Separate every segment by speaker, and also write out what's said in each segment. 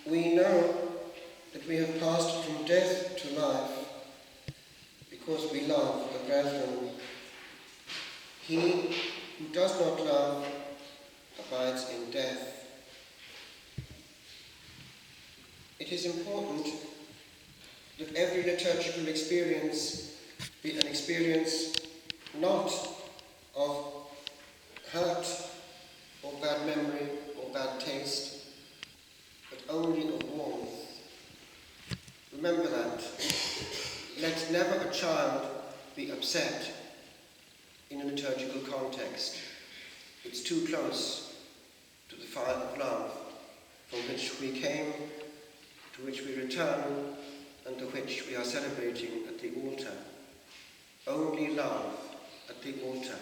Speaker 1: we know that we have passed from death to life because we love the brethren. He who does not love abides in death. It is important that every liturgical experience be an experience not of hurt or bad memory or bad taste, but only of warmth. Remember that. Let never a child be upset in a liturgical context. It's too close to the fire of love from which we came, to which we return, and to which we are celebrating at the altar. Only love at the altar.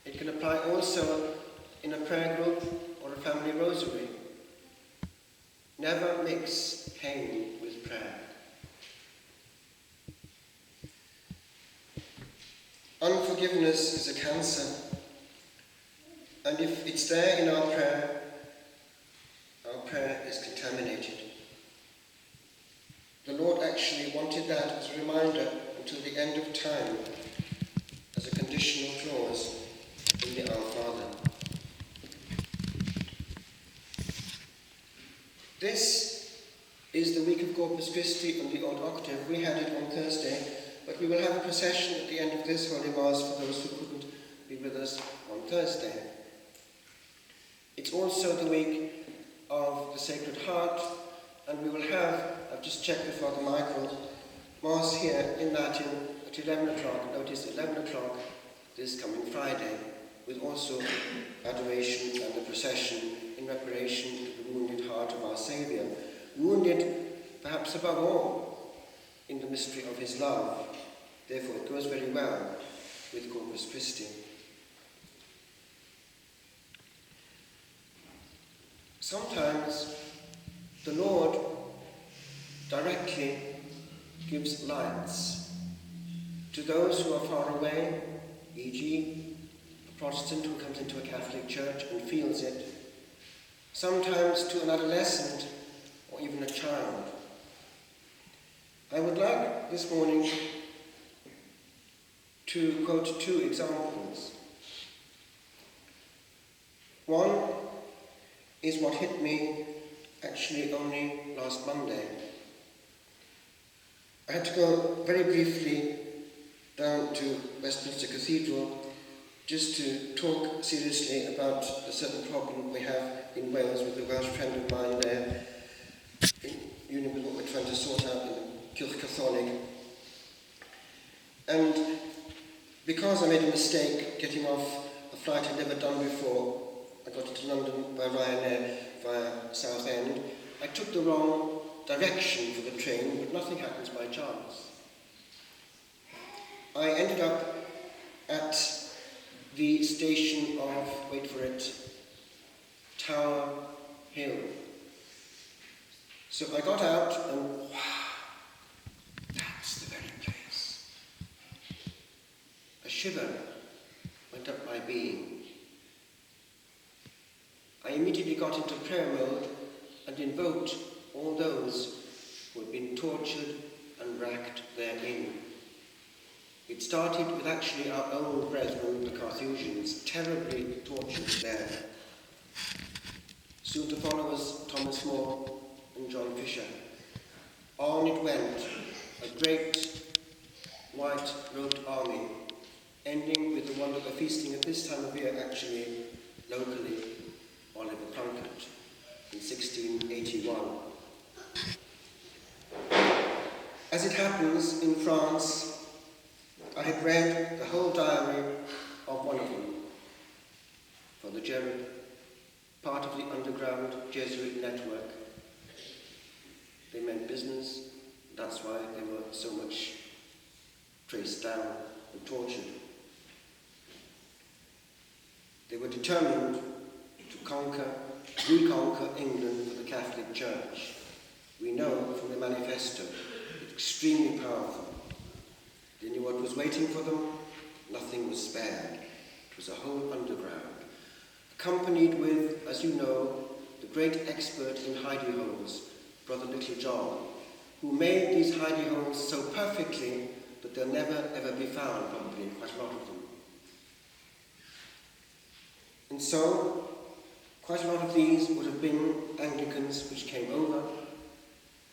Speaker 1: It can apply also in a prayer group or a family rosary. Never mix pain with prayer. Unforgiveness is a cancer, and if it's there in our prayer is contaminated. The Lord actually wanted that as a reminder until the end of time, as a conditional clause in the Our Father. This is the week of Corpus Christi on the Old Octave. We had it on Thursday, but we will have a procession at the end of this Holy Mass for those who couldn't be with us on Thursday. It's also the week of the Sacred Heart, and we will have, I've just checked with Father Michael, Mass here in Latin at 11 o'clock, notice 11 o'clock this coming Friday, with also adoration and the procession in reparation to the wounded heart of our Saviour, wounded perhaps above all in the mystery of his love. Therefore it goes very well with Corpus Christi. Sometimes the Lord directly gives lights to those who are far away, e.g. a Protestant who comes into a Catholic church and feels it, sometimes to an adolescent or even a child. I would like this morning to quote two examples. One is what hit me actually only last Monday. I had to go very briefly down to Westminster Cathedral just to talk seriously about a certain problem we have in Wales with a Welsh friend of mine there, in union with what we're trying to sort out in the Cylch Catholic. And because I made a mistake getting off a flight I'd never done before, I got to London by Ryanair via Southend, I took the wrong direction for the train, but nothing happens by chance. I ended up at the station of, wait for it, Tower Hill. So I got out and wow, that's the very place. A shiver went up my being. I immediately got into prayer mode and invoked all those who had been tortured and racked therein. It started with actually our own brethren, the Carthusians, terribly tortured there. Soon to follow was Thomas More and John Fisher. On it went, a great white-robed army, ending with the wonderful feasting at this time of year, actually, locally, Oliver Plunkett, in 1681. As it happens, in France, I had read the whole diary of one of them, Father Gerard, part of the underground Jesuit network. They meant business, that's why they were so much traced down and tortured. They were determined to reconquer England for the Catholic Church. We know from the manifesto, it's extremely powerful. They knew what was waiting for them, nothing was spared. It was a whole underground, accompanied with, as you know, the great expert in hidey holes, Brother Little John, who made these hidey holes so perfectly that they'll never ever be found, probably, quite a lot of them. And so, quite a lot of these would have been Anglicans which came over.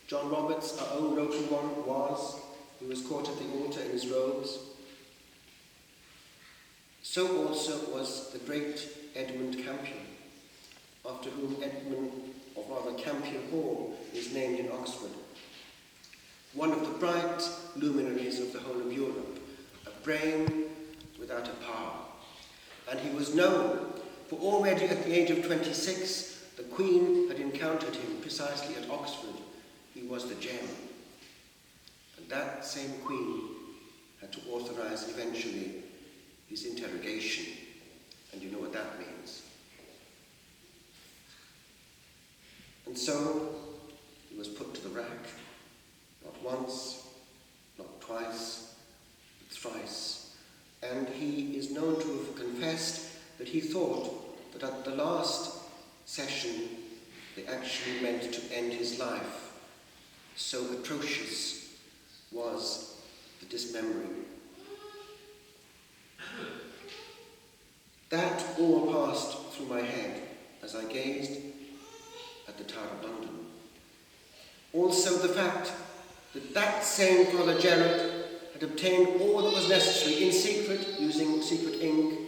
Speaker 1: John Roberts, our own local one, was. He was caught at the altar in his robes. So also was the great Edmund Campion, after whom Campion Hall is named in Oxford. One of the bright luminaries of the whole of Europe, a brain without a power. And he was known, for already at the age of 26, the Queen had encountered him precisely at Oxford. He was the gem. And that same Queen had to authorize eventually his interrogation. And you know what that means. And so he was put to the rack, not once, not twice, but thrice. And he is known to have confessed that he thought that at the last session they actually meant to end his life. So atrocious was the dismembering. That all passed through my head as I gazed at the Tower of London. Also the fact that that same Father Gerard had obtained all that was necessary in secret, using secret ink,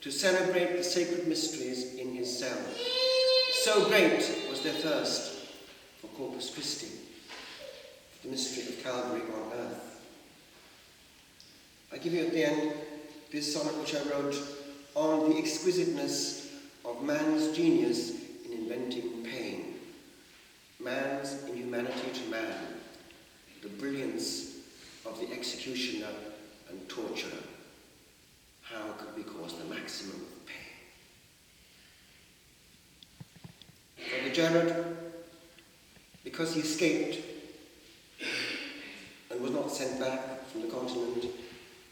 Speaker 1: to celebrate the sacred mysteries in his cell. So great was their thirst for Corpus Christi, the mystery of Calvary on earth. I give you at the end this sonnet which I wrote on the exquisiteness of man's genius in inventing pain, man's inhumanity to man, the brilliance of the executioner and torturer. How could we cause the maximum of pain? Father Gerard, because he escaped and was not sent back from the continent,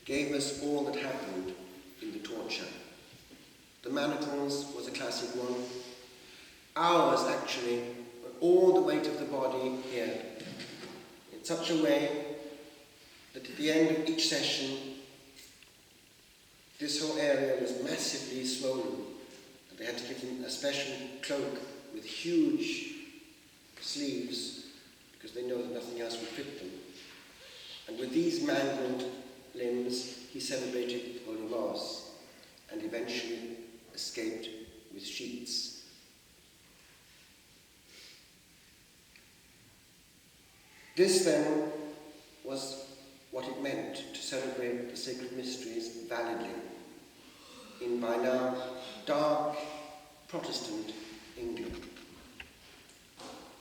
Speaker 1: gave us all that happened in the torture. The manacles was a classic one. Ours, actually, all the weight of the body here, in such a way that at the end of each session, this whole area was massively swollen, and they had to give them a special cloak with huge sleeves, because they know that nothing else would fit them. And with these mangled limbs, he celebrated Holy Mass, and eventually escaped with sheets. This then was what it meant to celebrate the sacred mysteries validly in by now dark Protestant England,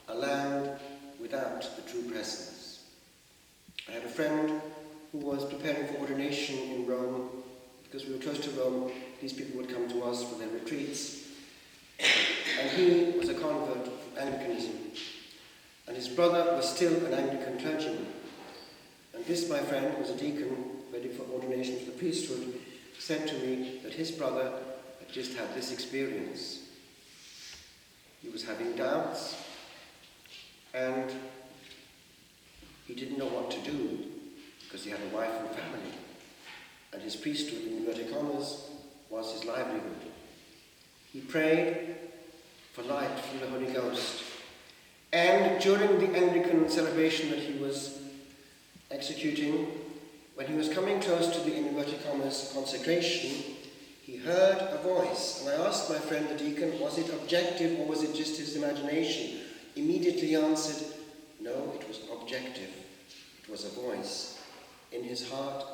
Speaker 1: a land without the true presence. I had a friend who was preparing for ordination in Rome. Because we were close to Rome, these people would come to us for their retreats. And he was a convert from Anglicanism. And his brother was still an Anglican clergyman. And this, my friend, was a deacon ready for ordination to the priesthood, said to me that his brother had just had this experience. He was having doubts, and he didn't know what to do, because he had a wife and family. And his priesthood, in inverted commas, was his livelihood. He prayed for light from the Holy Ghost. And during the Anglican celebration that he was executing, when he was coming close to the, in inverted commas, consecration, he heard a voice. And I asked my friend the deacon, was it objective or was it just his imagination? Immediately he answered, no, it was objective. It was a voice in his heart.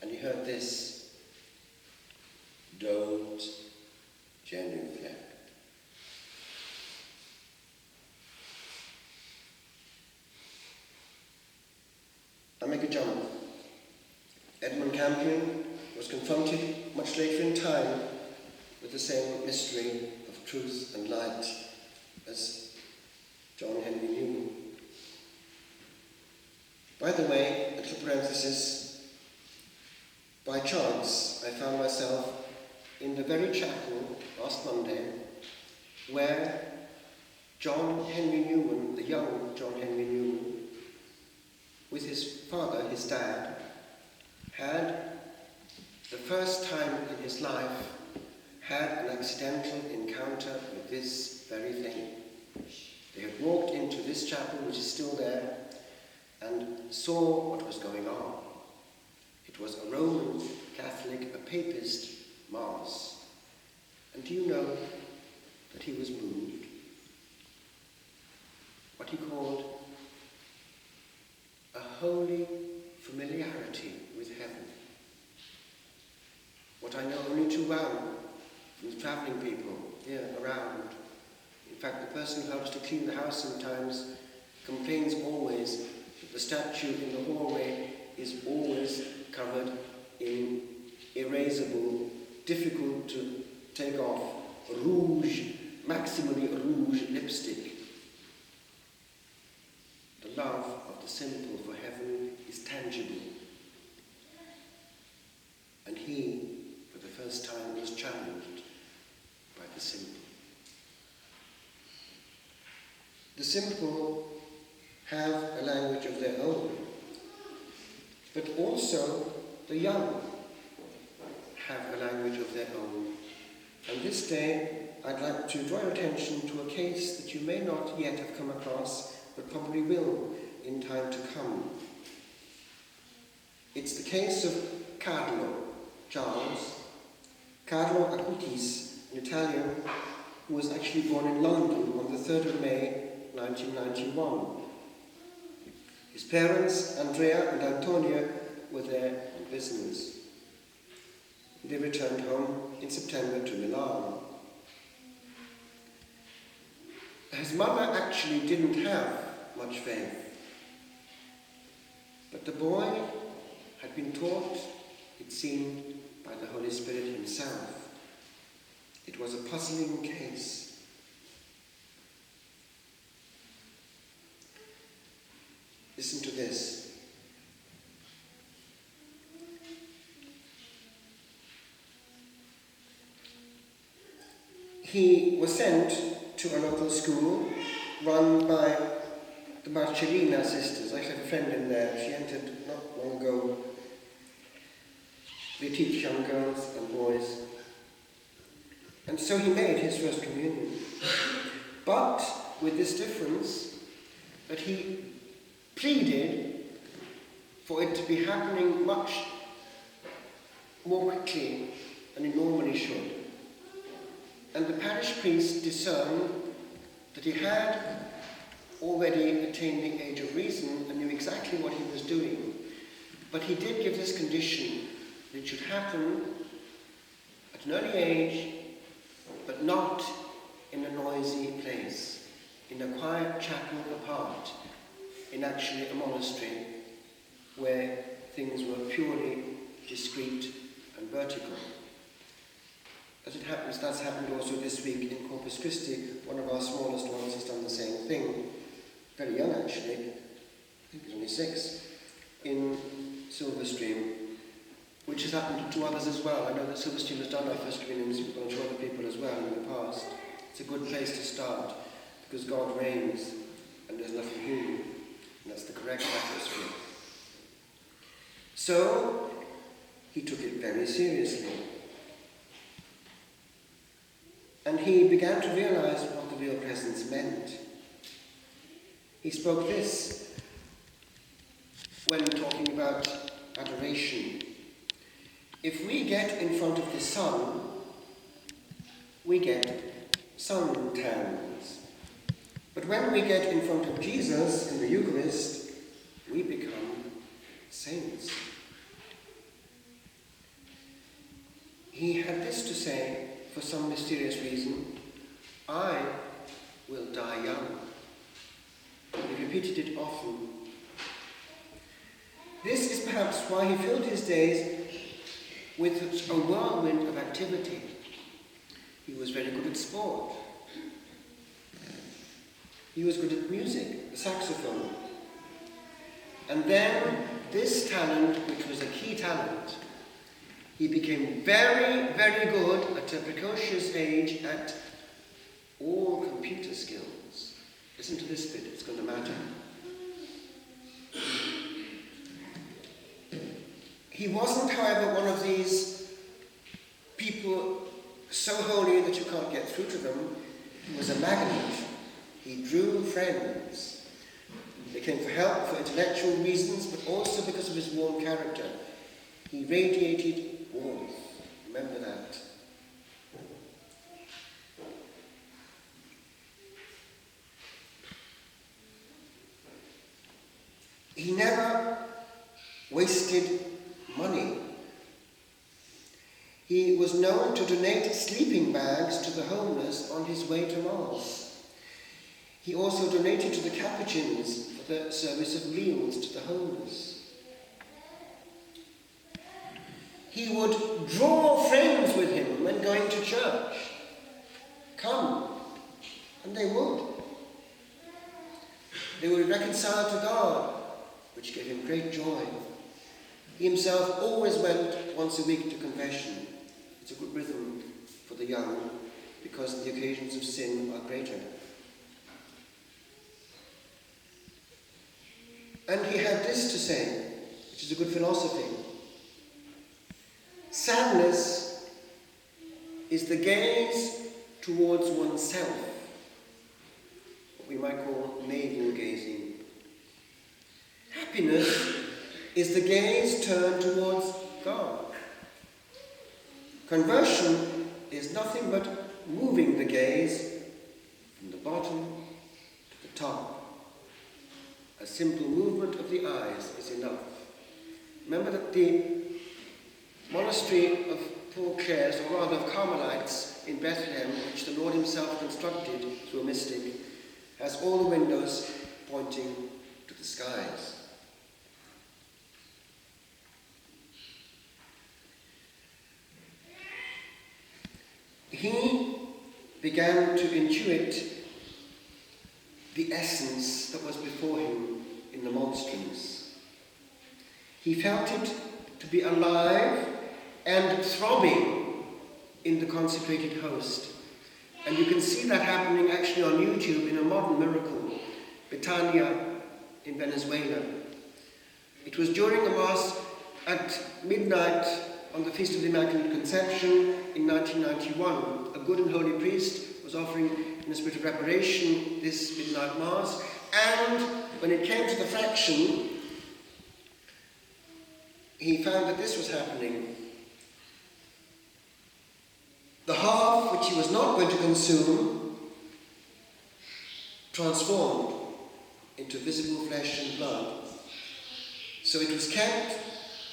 Speaker 1: And he heard this: don't genuflect. I make a jump. Edmund Campion was confronted much later in time with the same mystery of truth and light as John Henry Newman. By the way, a little parenthesis, by chance, I found myself in the very chapel last Monday where John Henry Newman, the young John Henry Newman, with his father, his dad, had, the first time in his life, had an accidental encounter with this very thing. They had walked into this chapel, which is still there, and saw what was going on. It was a Roman Catholic, a Papist Mass. And do you know that he was moved? What he called a holy familiarity with heaven. What I know only too well from the travelling people here around. In fact, the person who helps to clean the house sometimes complains always that the statue in the hallway is always covered in erasable, difficult to take off, rouge, maximally rouge lipstick. The love of the simple for heaven is tangible. And he, for the first time, was challenged by the simple. The simple have a language of their own, but also the young have a language of their own. And this day, I'd like to draw your attention to a case that you may not yet have come across, but probably will in time to come. It's the case of Carlo Acutis, an Italian who was actually born in London on the 3rd of May 1991. His parents, Andrea and Antonia, were there on business. They returned home in September to Milan. His mother actually didn't have much faith, but the boy had been taught, it seemed, by the Holy Spirit himself. It was a puzzling case. Listen to this. He was sent to a local school run by the Marcellina sisters. I have a friend in there. She entered not long ago. They teach young girls and boys. And so he made his first communion. But with this difference, that he pleaded for it to be happening much more quickly than it normally should. And the parish priest discerned that he had already attained the age of reason and knew exactly what he was doing. But he did give this condition that it should happen at an early age, but not in a noisy place, in a quiet chapel apart, in actually a monastery where things were purely discreet and vertical. As it happens, that's happened also this week in Corpus Christi. One of our smallest ones has done the same thing. Very young, actually. I think he's only 6. In Silverstream, which has happened to others as well. I know that Silverstream has done our first communions with one or two other people as well in the past. It's a good place to start, because God reigns, and there's nothing human. And that's the correct atmosphere. So, he took it very seriously. And he began to realize what the real presence meant. He spoke this when talking about adoration. If we get in front of the sun, we get suntans. But when we get in front of Jesus in the Eucharist, we become saints. He had this to say, for some mysterious reason: I will die young. He repeated it often. This is perhaps why he filled his days with a whirlwind of activity. He was very good at sport. He was good at music, the saxophone. And then this talent, which was a key talent, he became very, very good at a precocious age at all computer skills. Listen to this bit, it's going to matter. He wasn't, however, one of these people so holy that you can't get through to them. He was a magnet. He drew friends. They came for help, for intellectual reasons, but also because of his warm character. He radiated warmth. Remember that. He never wasted money. He was known to donate sleeping bags to the homeless on his way to Mars. He also donated to the Capuchins for the service of meals to the homeless. He would draw friends with him when going to church. Come, and they would. They would reconcile to God, which gave him great joy. He himself always went once a week to confession. It's a good rhythm for the young, because the occasions of sin are greater. And he had this to say, which is a good philosophy. Sadness is the gaze towards oneself, what we might call navel gazing. Happiness is the gaze turned towards God. Conversion is nothing but moving the gaze from the bottom to the top. A simple movement of the eyes is enough. Remember that the monastery of Poor Clares, or rather of Carmelites in Bethlehem, which the Lord himself constructed through a mystic, has all the windows pointing to the skies. He began to intuit the essence that was before him in the monstrance. He felt it to be alive and throbbing in the consecrated host. And you can see that happening actually on YouTube in a modern miracle, Betania in Venezuela. It was during the Mass at midnight on the Feast of the Immaculate Conception in 1991. A good and holy priest was offering in the spirit of reparation this midnight Mass, and when it came to the fraction, he found that this was happening. The half which he was not going to consume transformed into visible flesh and blood. So it was kept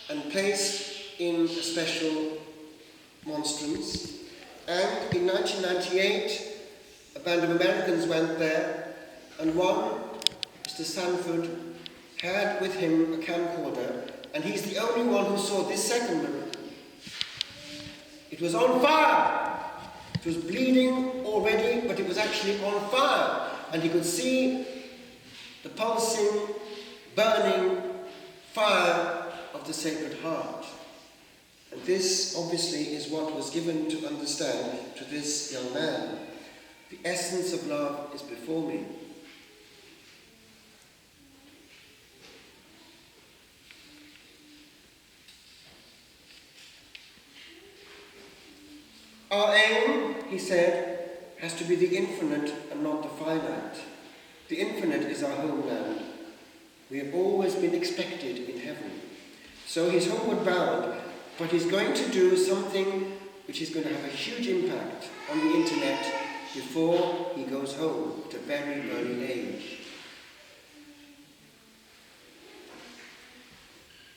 Speaker 1: and placed in a special monstrance, and in 1998 a band of Americans went there, and one, Mr. Sanford, had with him a camcorder, and he's the only one who saw this second miracle. It was on fire. It was bleeding already, but it was actually on fire, and he could see the pulsing, burning fire of the Sacred Heart. And this, obviously, is what was given to understand to this young man. The essence of love is before me. Our aim, he said, has to be the infinite and not the finite. The infinite is our homeland. We have always been expected in heaven. So he's homeward bound, but he's going to do something which is going to have a huge impact on the internet before he goes home at a very early age.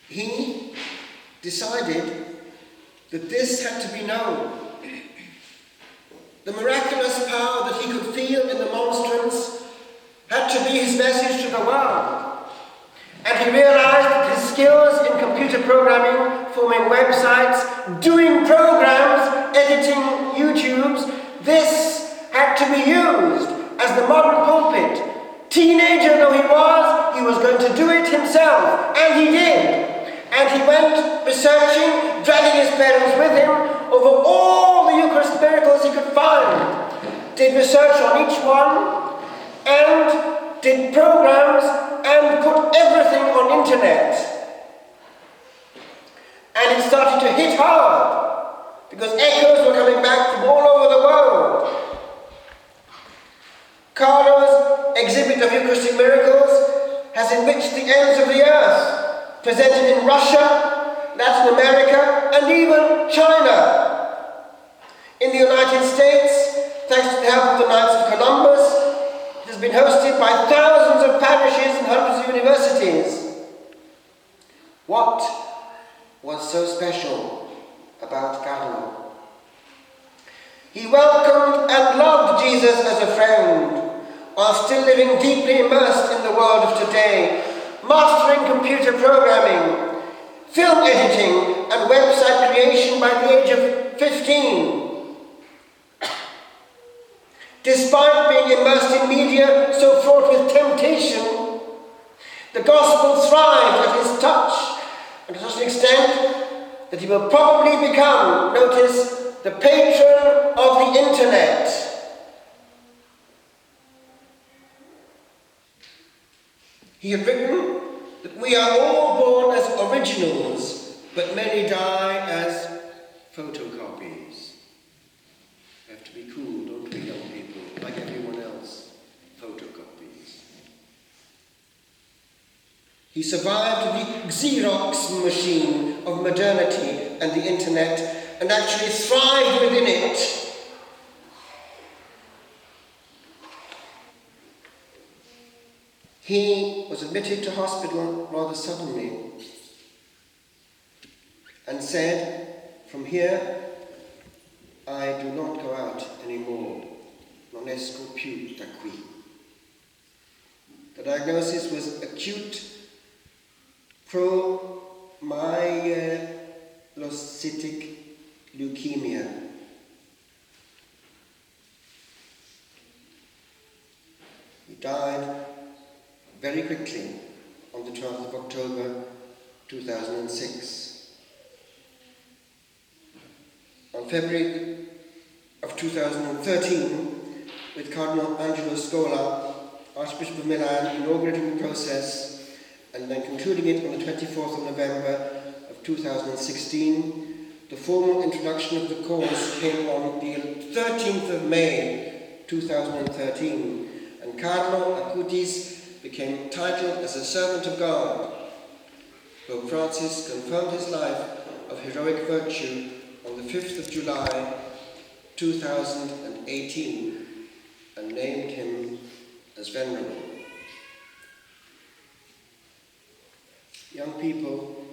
Speaker 1: He decided that this had to be known. The miraculous power that he could feel in the monstrance had to be his message to the world. And he realized that his skills in computer programming, forming websites, doing programs, editing YouTubes, this had to be used as the modern pulpit. Teenager though he was going to do it himself, and he did. And he went researching, dragging his parents with him over all the Eucharist miracles he could find. Did research on each one, and did programs and put everything on internet. And it started to hit hard because echoes were coming back from all over the world. Carlo's exhibit of Eucharistic miracles has enriched the ends of the earth, presented in Russia, Latin America, and even China. In the United States, thanks to the help of the Knights of Columbus, it has been hosted by thousands of parishes and hundreds of universities. What was so special about Carlo? He welcomed and loved Jesus as a friend, while still living deeply immersed in the world of today, mastering computer programming, film editing, and website creation by the age of 15. Despite being immersed in media so fraught with temptation, the gospel thrived at his touch, and to such an extent that he will probably become, notice, the patron of the internet. He had written that we are all born as originals, but many die as photocopies. We have to be cool, don't we, young people, like everyone else, photocopies. He survived the Xerox machine of modernity and the internet, and actually thrived within it. He was admitted to hospital rather suddenly and said, "From here, I do not go out anymore. Non esco più da qui." The diagnosis was acute promyelocytic leukemia. He died very quickly on the 12th of October 2006. On February of 2013, with Cardinal Angelo Scola, Archbishop of Milan, inaugurating the process and then concluding it on the 24th of November of 2016, the formal introduction of the course came on the 13th of May 2013, and Cardinal Acutis became titled as a servant of God. Pope Francis confirmed his life of heroic virtue on the 5th of July 2018 and named him as venerable. Young people,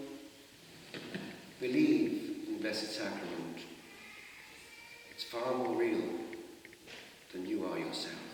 Speaker 1: believe in the Blessed Sacrament. It's far more real than you are yourself.